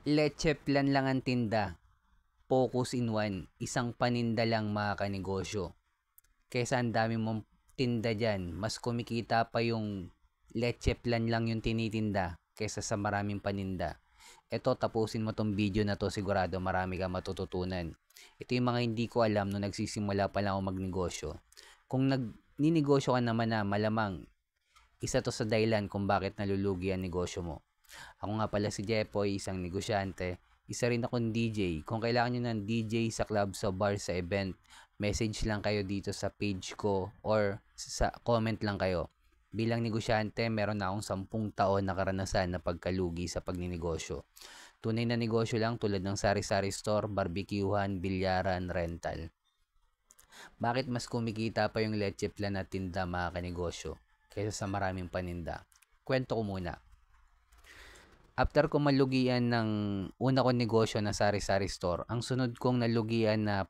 Leche plan lang ang tinda. Focus in one. Isang paninda lang mga kanegosyo. Kesa ang dami mong tinda dyan, mas kumikita pa yung leche plan lang yung tinitinda kesa sa maraming paninda. Eto, tapusin mo tong video na to, sigurado marami kang matututunan. Ito yung mga hindi ko alam nung nagsisimula pa lang ako magnegosyo. Kung nagninegosyo ka naman na, malamang isa to sa dahilan kung bakit nalulugi ang negosyo mo. Ako nga pala si Jepoy, isang negosyante. Isa rin akong DJ. Kung kailangan nyo ng DJ sa club, sa bar, sa event, message lang kayo dito sa page ko or sa comment lang kayo. Bilang negosyante, meron na akong 10 taon na karanasan na pagkalugi sa pagninegosyo. Tunay na negosyo lang tulad ng sari-sari store, barbecuehan, bilyaran, rental. Bakit mas kumikita pa yung leche plan at tinda mga kanegosyo kaysa sa maraming paninda? Kwento ko muna. After ko malugian ng una kong negosyo na sari-sari store, ang sunod kong nalugian na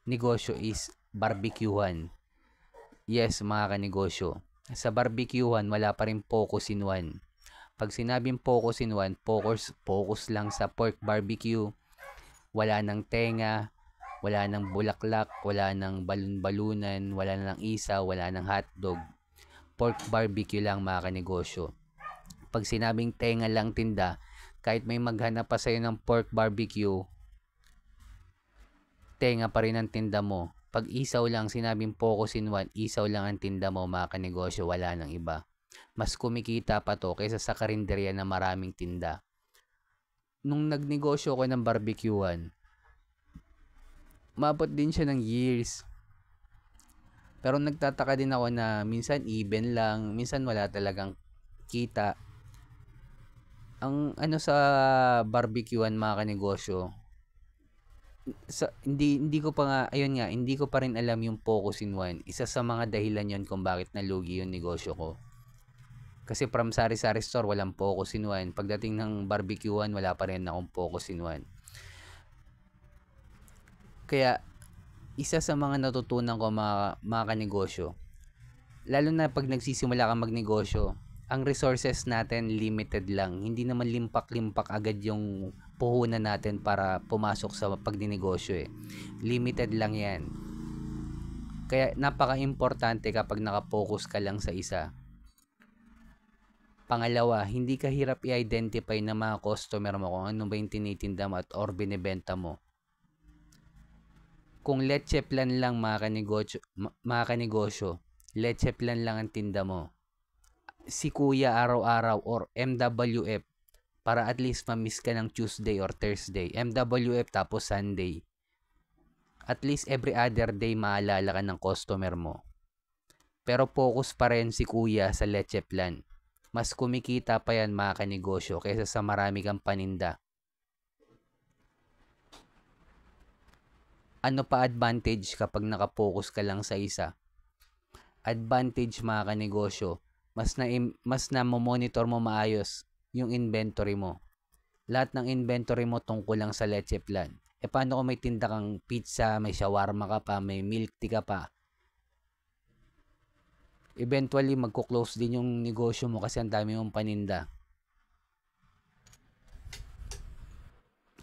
negosyo is barbecuehan. Yes, mga kanegosyo. Sa barbecuehan, wala pa rin focus in one. Pag sinabing focus in one, focus lang sa pork barbecue. Wala ng tenga, wala ng bulaklak, wala ng balon-balunan, wala ng isa, wala ng hotdog. Pork barbecue lang mga kanegosyo. Pag sinabing tenga lang tinda, kahit may maghanap pa sa'yo ng pork barbecue, tenga pa rin ang tinda mo. Pag isaw lang, sinabing focus in one, isaw lang ang tinda mo mga kanegosyo, wala nang iba. Mas kumikita pa to kaysa sa karinderya na maraming tinda. Nung nagnegosyo ko ng barbecuehan, mabot din siya ng years. Pero nagtataka din ako na minsan even lang, minsan wala talagang kita. Ang ano sa barbecuehan mga kanegosyo, hindi ko pa nga, ayun nga, hindi ko pa rin alam yung focus in one. Isa sa mga dahilan yon kung bakit nalugi yung negosyo ko. Kasi from sari-sari store, walang focus in one. Pagdating ng barbecuehan, wala pa rin akong focus in one. Kaya, isa sa mga natutunan ko mga kanegosyo, lalo na pag nagsisimula kang magnegosyo, ang resources natin limited lang. Hindi naman limpak-limpak agad yung puhunan natin para pumasok sa pagninegosyo eh. Limited lang yan. Kaya napaka-importante kapag nakapokus ka lang sa isa. Pangalawa, hindi ka hirap i-identify ng mga customer mo kung ano ba yung tinitinda mo at or binibenta mo. Kung leche plan lang mga kanegosyo, leche plan lang ang tinda mo. Si kuya araw-araw or MWF, para at least ma-miss ka ng Tuesday or Thursday. MWF tapos Sunday. At least every other day maalala ka ng customer mo. Pero focus pa rin si kuya sa leche plan. Mas kumikita pa yan mga kanegosyo kaysa sa marami kang paninda. Ano pa advantage kapag nakapokus ka lang sa isa? Advantage mga kanegosyo, mas na monitor mo maayos yung inventory mo. Lahat ng inventory mo tungkol lang sa leche plan. E paano kung may tinda kang pizza, may shawarma ka pa, may milk tea ka pa? Eventually, magko-close din yung negosyo mo kasi ang dami mong paninda.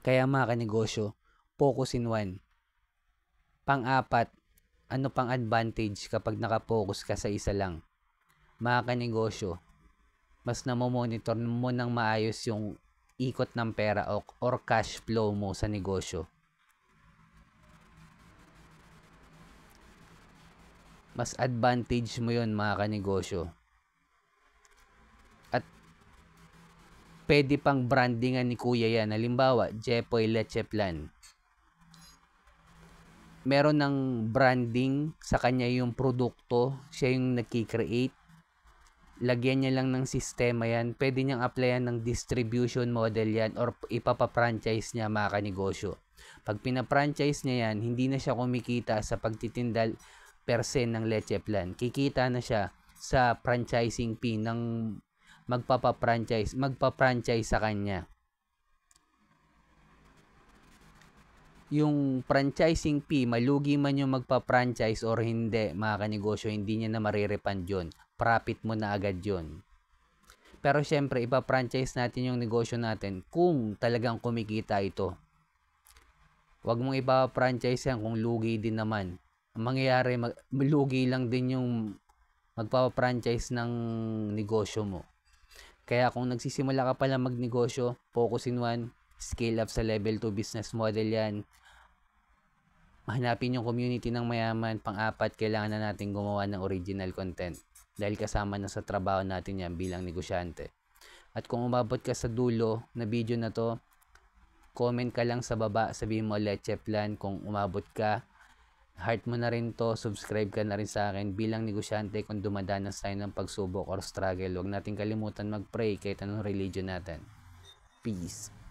Kaya mga kanegosyo, focus in one. Pang-apat, ano pang advantage kapag nakapokus ka sa isa lang? Mga kanegosyo, mas namomonitor mo ng maayos yung ikot ng pera or cash flow mo sa negosyo. Mas advantage mo yun mga kanegosyo. At pwede pang brandingan ni kuya yan. Halimbawa, Jepoy Leche Plan. Meron ng branding sa kanya yung produkto. Siya yung nagki-create. Lagyan niya lang ng sistema yan. Pwede niyang applyan ng distribution model yan or ipapa-franchise niya mga kanegosyo. Pag pina-franchise niya yan, hindi na siya kumikita sa pagtitinda per se ng leche plan. Kikita na siya sa franchising fee ng magpa-franchise sa kanya. Yung franchising fee, malugi man yung magpa-franchise or hindi, mga kanegosyo, hindi niya na marirepand yun. Profit mo na agad yun. Pero syempre, ipa-franchise natin yung negosyo natin kung talagang kumikita ito. Huwag mong ipa-franchise yan kung lugi din naman. Ang mangyayari, lugi lang din yung magpa-franchise ng negosyo mo. Kaya kung nagsisimula ka pala magnegosyo, focus in one, scale up sa level 2 business model yan. Hanapin yung community ng mayaman. Pang-apat, kailangan na natin gumawa ng original content. Dahil kasama na sa trabaho natin yan bilang negosyante. At kung umabot ka sa dulo na video na to, comment ka lang sa baba, sabihin mo Leche Plan kung umabot ka. Heart mo na rin to, subscribe ka na rin sa akin bilang negosyante kung dumadanas tayo ng pagsubok or struggle. Huwag natin kalimutan mag-pray kahit anong religion natin. Peace.